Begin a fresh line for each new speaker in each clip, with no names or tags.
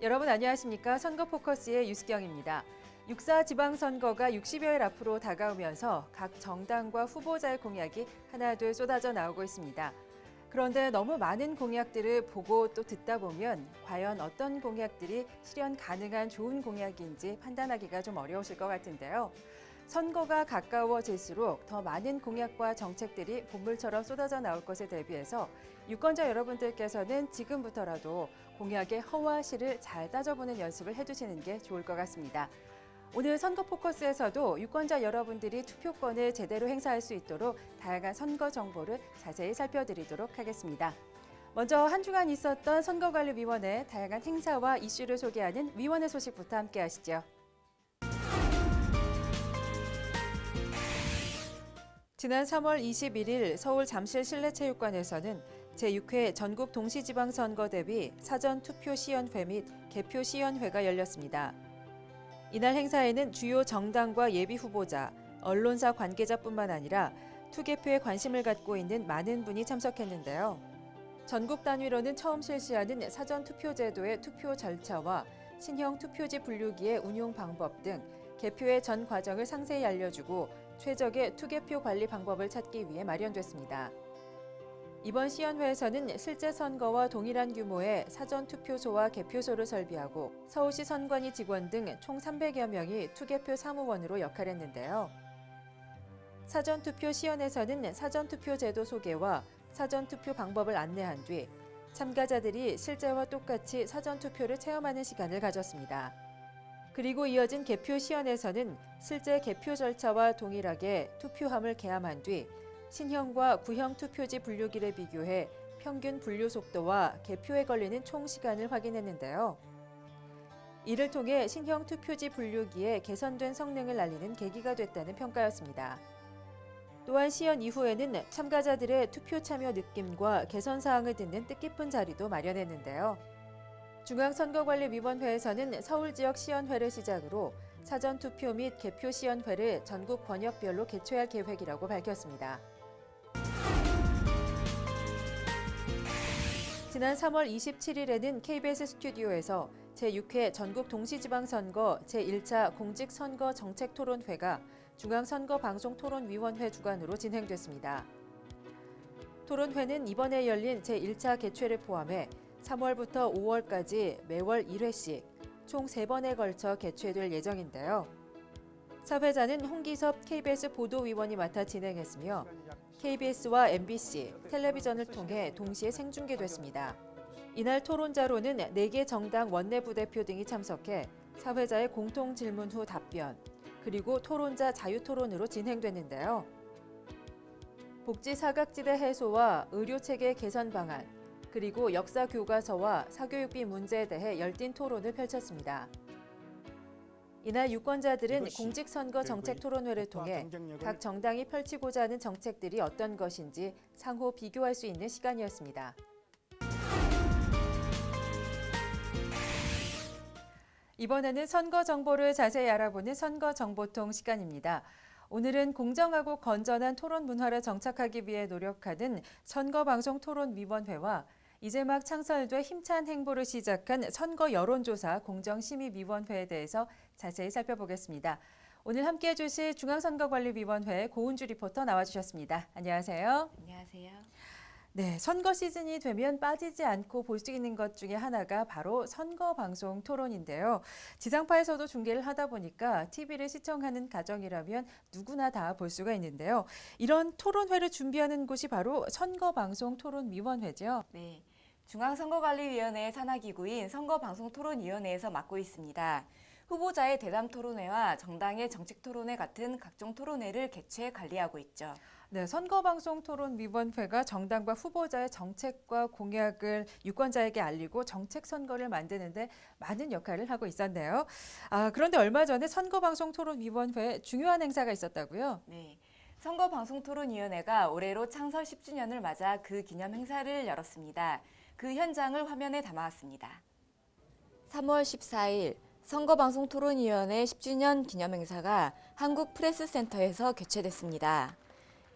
여러분 안녕하십니까? 선거포커스의 유수경입니다. 6.4 지방선거가 60여일 앞으로 다가오면서 각 정당과 후보자의 공약이 하나둘 쏟아져 나오고 있습니다. 그런데 너무 많은 공약들을 보고 또 듣다 보면 과연 어떤 공약들이 실현 가능한 좋은 공약인지 판단하기가 좀 어려우실 것 같은데요. 선거가 가까워질수록 더 많은 공약과 정책들이 본물처럼 쏟아져 나올 것에 대비해서 유권자 여러분들께서는 지금부터라도 공약의 허와 실을 잘 따져보는 연습을 해두시는 게 좋을 것 같습니다. 오늘 선거 포커스에서도 유권자 여러분들이 투표권을 제대로 행사할 수 있도록 다양한 선거 정보를 자세히 살펴드리도록 하겠습니다. 먼저 한 주간 있었던 선거관리위원회 다양한 행사와 이슈를 소개하는 위원회 소식부터 함께 하시죠. 지난 3월 21일 서울 잠실 실내체육관에서는 제6회 전국 동시지방선거 대비 사전투표시연회 및 개표시연회가 열렸습니다. 이날 행사에는 주요 정당과 예비후보자, 언론사 관계자뿐만 아니라 투개표에 관심을 갖고 있는 많은 분이 참석했는데요. 전국 단위로는 처음 실시하는 사전투표제도의 투표 절차와 신형 투표지 분류기의 운용 방법 등 개표의 전 과정을 상세히 알려주고 최적의 투개표 관리 방법을 찾기 위해 마련됐습니다. 이번 시연회에서는 실제 선거와 동일한 규모의 사전투표소와 개표소를 설비하고 서울시 선관위 직원 등 총 300여 명이 투개표 사무원으로 역할했는데요. 사전투표 시연에서는 사전투표 제도 소개와 사전투표 방법을 안내한 뒤 참가자들이 실제와 똑같이 사전투표를 체험하는 시간을 가졌습니다. 그리고 이어진 개표 시연에서는 실제 개표 절차와 동일하게 투표함을 개함한 뒤 신형과 구형 투표지 분류기를 비교해 평균 분류 속도와 개표에 걸리는 총 시간을 확인했는데요. 이를 통해 신형 투표지 분류기의 개선된 성능을 알리는 계기가 됐다는 평가였습니다. 또한 시연 이후에는 참가자들의 투표 참여 느낌과 개선 사항을 듣는 뜻깊은 자리도 마련했는데요. 중앙선거관리위원회에서는 서울 지역 시연회를 시작으로 사전투표 및 개표 시연회를 전국 권역별로 개최할 계획이라고 밝혔습니다. 지난 3월 27일에는 KBS 스튜디오에서 제6회 전국 동시지방선거 제1차 공직선거 정책토론회가 중앙선거방송토론위원회 주관으로 진행됐습니다. 토론회는 이번에 열린 제1차 개최를 포함해 3월부터 5월까지 매월 1회씩 총 3번에 걸쳐 개최될 예정인데요. 사회자는 홍기섭 KBS 보도위원이 맡아 진행했으며 KBS와 MBC, 텔레비전을 통해 동시에 생중계됐습니다. 이날 토론자로는 4개 정당 원내부대표 등이 참석해 사회자의 공통 질문 후 답변, 그리고 토론자 자유토론으로 진행됐는데요. 복지 사각지대 해소와 의료체계 개선 방안, 그리고 역사 교과서와 사교육비 문제에 대해 열띤 토론을 펼쳤습니다. 이날 유권자들은 공직선거 정책 토론회를 통해 각 정당이 펼치고자 하는 정책들이 어떤 것인지 상호 비교할 수 있는 시간이었습니다. 이번에는 선거 정보를 자세히 알아보는 선거정보통 시간입니다. 오늘은 공정하고 건전한 토론 문화를 정착하기 위해 노력하는 선거방송토론위원회와 이제 막 창설돼 힘찬 행보를 시작한 선거 여론조사 공정심의위원회에 대해서 자세히 살펴보겠습니다. 오늘 함께해 주실 중앙선거관리위원회 고은주 리포터 나와주셨습니다. 안녕하세요.
안녕하세요.
네, 선거 시즌이 되면 빠지지 않고 볼 수 있는 것 중에 하나가 바로 선거방송 토론인데요. 지상파에서도 중계를 하다 보니까 TV를 시청하는 가정이라면 누구나 다 볼 수가 있는데요. 이런 토론회를 준비하는 곳이 바로 선거방송 토론위원회죠.
네, 중앙선거관리위원회의 산하기구인 선거방송토론위원회에서 맡고 있습니다. 후보자의 대담토론회와 정당의 정책토론회 같은 각종 토론회를 개최 관리하고 있죠.
네, 선거방송토론위원회가 정당과 후보자의 정책과 공약을 유권자에게 알리고 정책 선거를 만드는 데 많은 역할을 하고 있었네요. 그런데 얼마 전에 선거방송토론위원회에 중요한 행사가 있었다고요?
네, 선거방송토론위원회가 올해로 창설 10주년을 맞아 그 기념 행사를 열었습니다. 그 현장을 화면에 담아왔습니다. 3월 14일 선거방송토론위원회 10주년 기념행사가 한국프레스센터에서 개최됐습니다.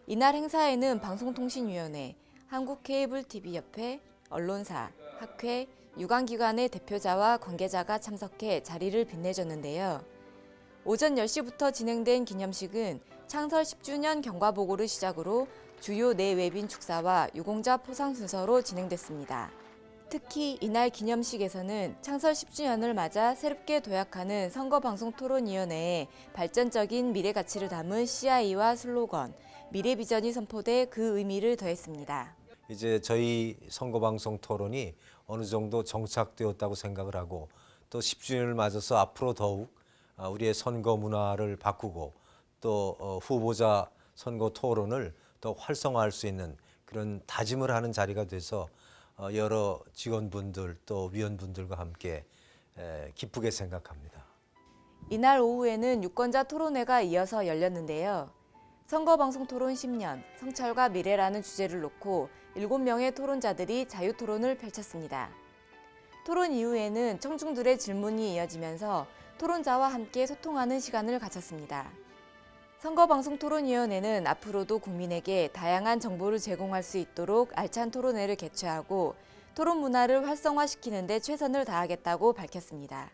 이날 행사에는 방송통신위원회, 한국케이블TV협회, 언론사, 학회, 유관기관의 대표자와 관계자가 참석해 자리를 빛내줬는데요. 오전 10시부터 진행된 기념식은 창설 10주년 경과보고를 시작으로 주요 내외빈 축사와 유공자 포상 순서로 진행됐습니다. 특히 이날 기념식에서는 창설 10주년을 맞아 새롭게 도약하는 선거방송토론위원회의 발전적인 미래 가치를 담은 CI와 슬로건, 미래 비전이 선포돼 그 의미를 더했습니다.
이제 저희 선거방송 토론이 어느 정도 정착되었다고 생각을 하고 또 10주년을 맞아서 앞으로 더욱 우리의 선거 문화를 바꾸고 또 후보자 선거 토론을 더 활성화할 수 있는 그런 다짐을 하는 자리가 돼서 여러 직원분들 또 위원분들과 함께 기쁘게 생각합니다.
이날 오후에는 유권자 토론회가 이어서 열렸는데요. 선거방송 토론 10년, 성찰과 미래라는 주제를 놓고 7명의 토론자들이 자유토론을 펼쳤습니다. 토론 이후에는 청중들의 질문이 이어지면서 토론자와 함께 소통하는 시간을 가졌습니다. 선거방송토론위원회는 앞으로도 국민에게 다양한 정보를 제공할 수 있도록 알찬 토론회를 개최하고 토론 문화를 활성화시키는 데 최선을 다하겠다고 밝혔습니다.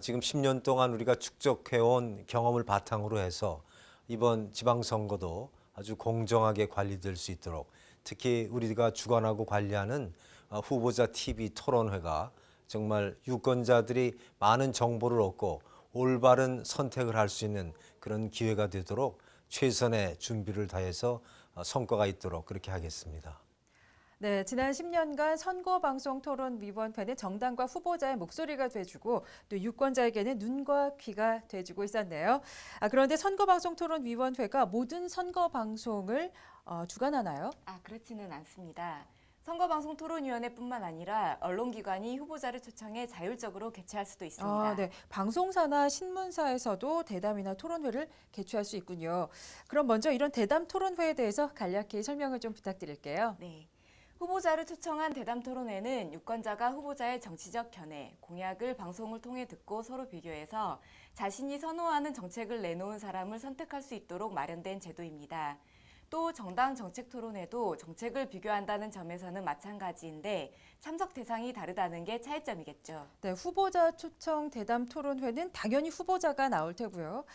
지금 10년 동안 우리가 축적해온 경험을 바탕으로 해서 이번 지방선거도 아주 공정하게 관리될 수 있도록 특히 우리가 주관하고 관리하는 후보자 TV 토론회가 정말 유권자들이 많은 정보를 얻고 올바른 선택을 할 수 있는 그런 기회가 되도록 최선의 준비를 다해서 성과가 있도록 그렇게 하겠습니다.
네, 지난 10년간 선거방송토론위원회는 정당과 후보자의 목소리가 돼주고 또 유권자에게는 눈과 귀가 돼주고 있었네요. 그런데 선거방송토론위원회가 모든 선거방송을 주관하나요?
그렇지는 않습니다. 선거방송토론위원회뿐만 아니라 언론기관이 후보자를 초청해 자율적으로 개최할 수도 있습니다.
네. 방송사나 신문사에서도 대담이나 토론회를 개최할 수 있군요. 그럼 먼저 이런 대담 토론회에 대해서 간략히 설명을 좀 부탁드릴게요.
네. 후보자를 초청한 대담 토론회는 유권자가 후보자의 정치적 견해, 공약을 방송을 통해 듣고 서로 비교해서 자신이 선호하는 정책을 내놓은 사람을 선택할 수 있도록 마련된 제도입니다. 또 정당 정책 토론회도 정책을 비교한다는 점에서는 마찬가지인데 참석 대상이 다르다는 게 차이점이겠죠.
네, 후보자 초청 대담 토론회는 당연히 후보자가 나올 테고요.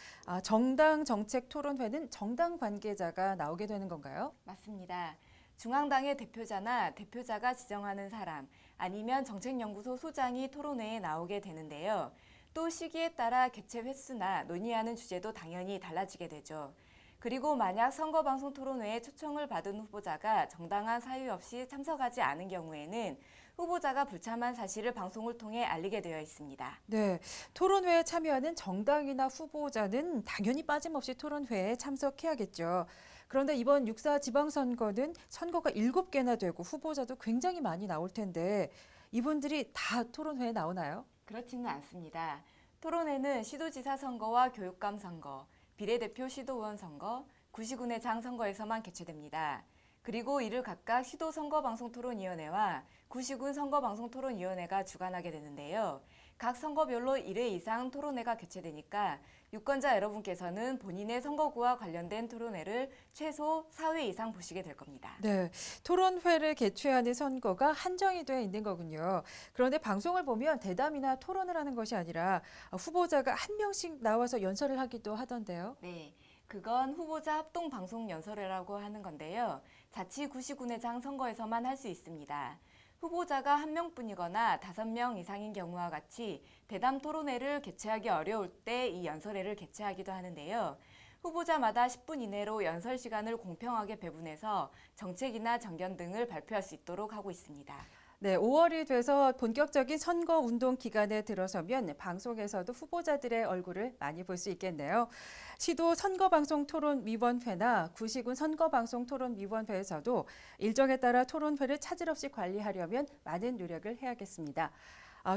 정당 정책 토론회는 정당 관계자가 나오게 되는 건가요?
맞습니다. 중앙당의 대표자나 대표자가 지정하는 사람 아니면 정책연구소 소장이 토론회에 나오게 되는데요. 또 시기에 따라 개최 횟수나 논의하는 주제도 당연히 달라지게 되죠. 그리고 만약 선거방송 토론회에 초청을 받은 후보자가 정당한 사유 없이 참석하지 않은 경우에는 후보자가 불참한 사실을 방송을 통해 알리게 되어 있습니다.
네, 토론회에 참여하는 정당이나 후보자는 당연히 빠짐없이 토론회에 참석해야겠죠. 그런데 이번 6.4 지방선거는 선거가 7개나 되고 후보자도 굉장히 많이 나올 텐데 이분들이 다 토론회에 나오나요?
그렇지는 않습니다. 토론회는 시도지사 선거와 교육감 선거, 비례대표 시도의원 선거, 구시군의 장 선거에서만 개최됩니다. 그리고 이를 각각 시도선거방송토론위원회와 구시군 선거방송토론위원회가 주관하게 되는데요. 각 선거별로 1회 이상 토론회가 개최되니까 유권자 여러분께서는 본인의 선거구와 관련된 토론회를 최소 4회 이상 보시게 될 겁니다.
네, 토론회를 개최하는 선거가 한정이 돼 있는 거군요. 그런데 방송을 보면 대담이나 토론을 하는 것이 아니라 후보자가 한 명씩 나와서 연설을 하기도 하던데요.
네, 그건 후보자 합동 방송 연설회라고 하는 건데요. 자치 구시군의 장 선거에서만 할 수 있습니다. 후보자가 한 명뿐이거나 5명 이상인 경우와 같이 대담 토론회를 개최하기 어려울 때 이 연설회를 개최하기도 하는데요. 후보자마다 10분 이내로 연설 시간을 공평하게 배분해서 정책이나 정견 등을 발표할 수 있도록 하고 있습니다.
네, 5월이 돼서 본격적인 선거 운동 기간에 들어서면 방송에서도 후보자들의 얼굴을 많이 볼 수 있겠네요. 시도 선거방송토론위원회나 구시군 선거방송토론위원회에서도 일정에 따라 토론회를 차질 없이 관리하려면 많은 노력을 해야겠습니다.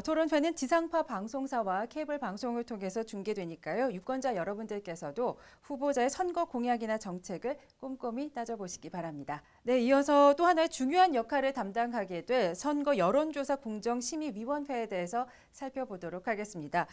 토론회는 지상파 방송사와 케이블 방송을 통해서 중계되니까요. 유권자 여러분들께서도 후보자의 선거 공약이나 정책을 꼼꼼히 따져보시기 바랍니다. 네, 이어서 또 하나의 중요한 역할을 담당하게 될 선거 여론조사 공정심의위원회에 대해서 살펴보도록 하겠습니다.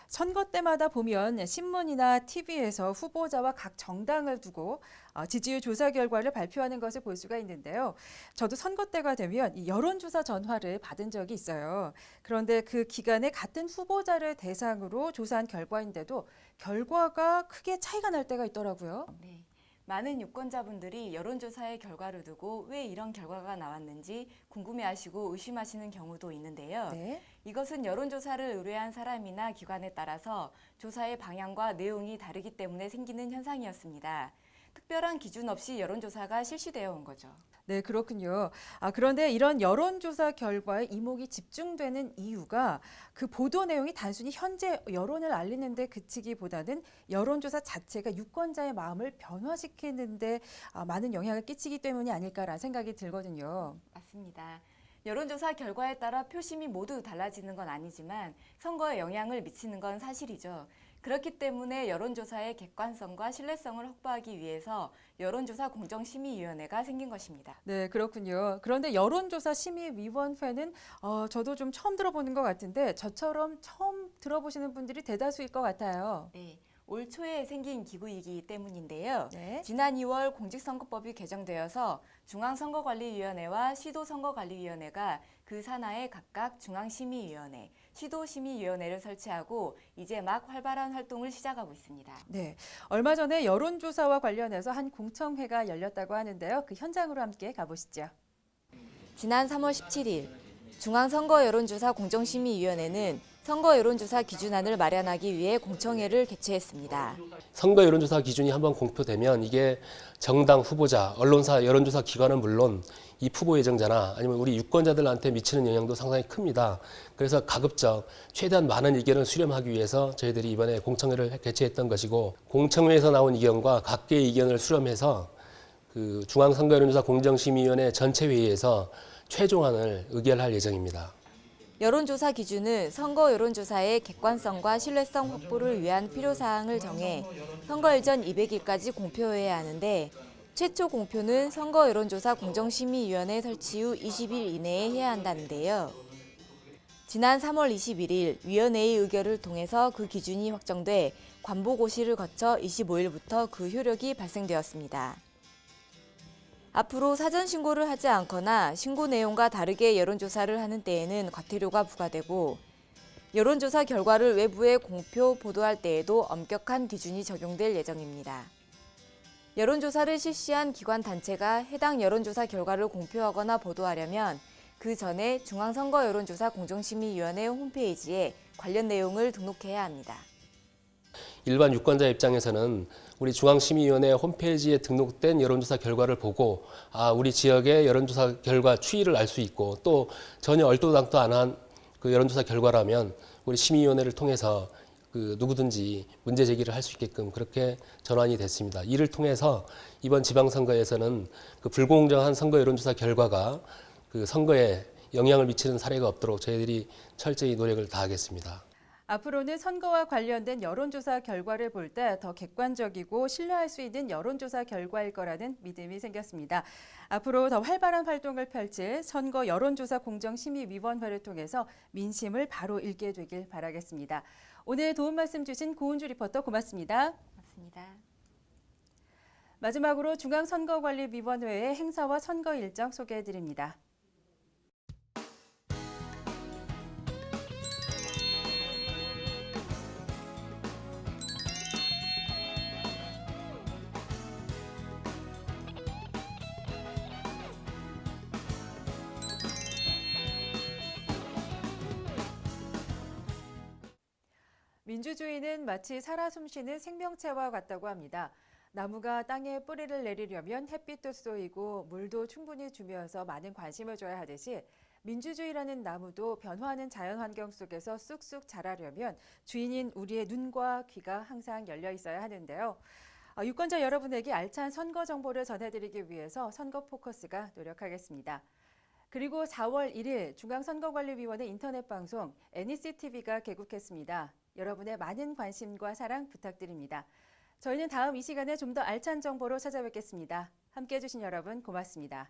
선거 때마다 보면 신문이나 TV에서 후보자와 각 정당을 두고 지지율 조사 결과를 발표하는 것을 볼 수가 있는데요. 저도 선거 때가 되면 이 여론조사 전화를 받은 적이 있어요. 그런데 그 기간에 같은 후보자를 대상으로 조사한 결과인데도 결과가 크게 차이가 날 때가 있더라고요.
네. 많은 유권자분들이 여론조사의 결과를 두고 왜 이런 결과가 나왔는지 궁금해하시고 의심하시는 경우도 있는데요.
네.
이것은 여론조사를 의뢰한 사람이나 기관에 따라서 조사의 방향과 내용이 다르기 때문에 생기는 현상이었습니다. 특별한 기준 없이 여론조사가 실시되어 온 거죠.
네, 그렇군요. 그런데 이런 여론조사 결과에 이목이 집중되는 이유가 그 보도 내용이 단순히 현재 여론을 알리는 데 그치기보다는 여론조사 자체가 유권자의 마음을 변화시키는 데 많은 영향을 끼치기 때문이 아닐까라는 생각이 들거든요.
맞습니다. 여론조사 결과에 따라 표심이 모두 달라지는 건 아니지만 선거에 영향을 미치는 건 사실이죠. 그렇기 때문에 여론조사의 객관성과 신뢰성을 확보하기 위해서 여론조사 공정심의위원회가 생긴 것입니다.
네, 그렇군요. 그런데 여론조사 심의위원회는 저도 좀 처음 들어보는 것 같은데 저처럼 처음 들어보시는 분들이 대다수일 것 같아요.
네, 올 초에 생긴 기구이기 때문인데요.
네.
지난 2월 공직선거법이 개정되어서 중앙선거관리위원회와 시도선거관리위원회가 그 산하에 각각 중앙심의위원회, 시도심의위원회를 설치하고 이제 막 활발한 활동을 시작하고 있습니다.
네, 얼마 전에 여론조사와 관련해서 한 공청회가 열렸다고 하는데요. 그 현장으로 함께 가보시죠.
지난 3월 17일 중앙선거여론조사 공정심의위원회는 선거 여론조사 기준안을 마련하기 위해 공청회를 개최했습니다.
선거 여론조사 기준이 한번 공표되면 이게 정당 후보자, 언론사 여론조사 기관은 물론 이 후보 예정자나 아니면 우리 유권자들한테 미치는 영향도 상당히 큽니다. 그래서 가급적 최대한 많은 의견을 수렴하기 위해서 저희들이 이번에 공청회를 개최했던 것이고, 공청회에서 나온 의견과 각계의 의견을 수렴해서 그 중앙선거여론조사 공정심의위원회 전체 회의에서 최종안을 의결할 예정입니다.
여론조사 기준은 선거 여론조사의 객관성과 신뢰성 확보를 위한 필요사항을 정해 선거일 전 200일까지 공표해야 하는데, 최초 공표는 선거 여론조사 공정심의위원회 설치 후 20일 이내에 해야 한다는데요. 지난 3월 21일 위원회의 의결을 통해서 그 기준이 확정돼 관보고시를 거쳐 25일부터 그 효력이 발생되었습니다. 앞으로 사전 신고를 하지 않거나 신고 내용과 다르게 여론조사를 하는 때에는 과태료가 부과되고, 여론조사 결과를 외부에 공표, 보도할 때에도 엄격한 기준이 적용될 예정입니다. 여론조사를 실시한 기관 단체가 해당 여론조사 결과를 공표하거나 보도하려면 그 전에 중앙선거여론조사 공정심의위원회 홈페이지에 관련 내용을 등록해야 합니다.
일반 유권자 입장에서는 우리 중앙심의위원회 홈페이지에 등록된 여론조사 결과를 보고 우리 지역의 여론조사 결과 추이를 알 수 있고, 또 전혀 얼토당토 안 한 그 여론조사 결과라면 우리 심의위원회를 통해서 그 누구든지 문제 제기를 할 수 있게끔 그렇게 전환이 됐습니다. 이를 통해서 이번 지방선거에서는 그 불공정한 선거 여론조사 결과가 그 선거에 영향을 미치는 사례가 없도록 저희들이 철저히 노력을 다하겠습니다.
앞으로는 선거와 관련된 여론조사 결과를 볼 때 더 객관적이고 신뢰할 수 있는 여론조사 결과일 거라는 믿음이 생겼습니다. 앞으로 더 활발한 활동을 펼칠 선거 여론조사 공정심의위원회를 통해서 민심을 바로 읽게 되길 바라겠습니다. 오늘 도움 말씀 주신 고은주 리포터 고맙습니다.
맞습니다.
마지막으로 중앙선거관리위원회의 행사와 선거 일정 소개해드립니다. 민주주의는 마치 살아 숨쉬는 생명체와 같다고 합니다. 나무가 땅에 뿌리를 내리려면 햇빛도 쏘이고 물도 충분히 주면서 많은 관심을 줘야 하듯이 민주주의라는 나무도 변화하는 자연환경 속에서 쑥쑥 자라려면 주인인 우리의 눈과 귀가 항상 열려 있어야 하는데요. 유권자 여러분에게 알찬 선거 정보를 전해드리기 위해서 선거 포커스가 노력하겠습니다. 그리고 4월 1일 중앙선거관리위원회 인터넷 방송 NECTV가 개국했습니다. 여러분의 많은 관심과 사랑 부탁드립니다. 저희는 다음 이 시간에 좀 더 알찬 정보로 찾아뵙겠습니다. 함께해 주신 여러분 고맙습니다.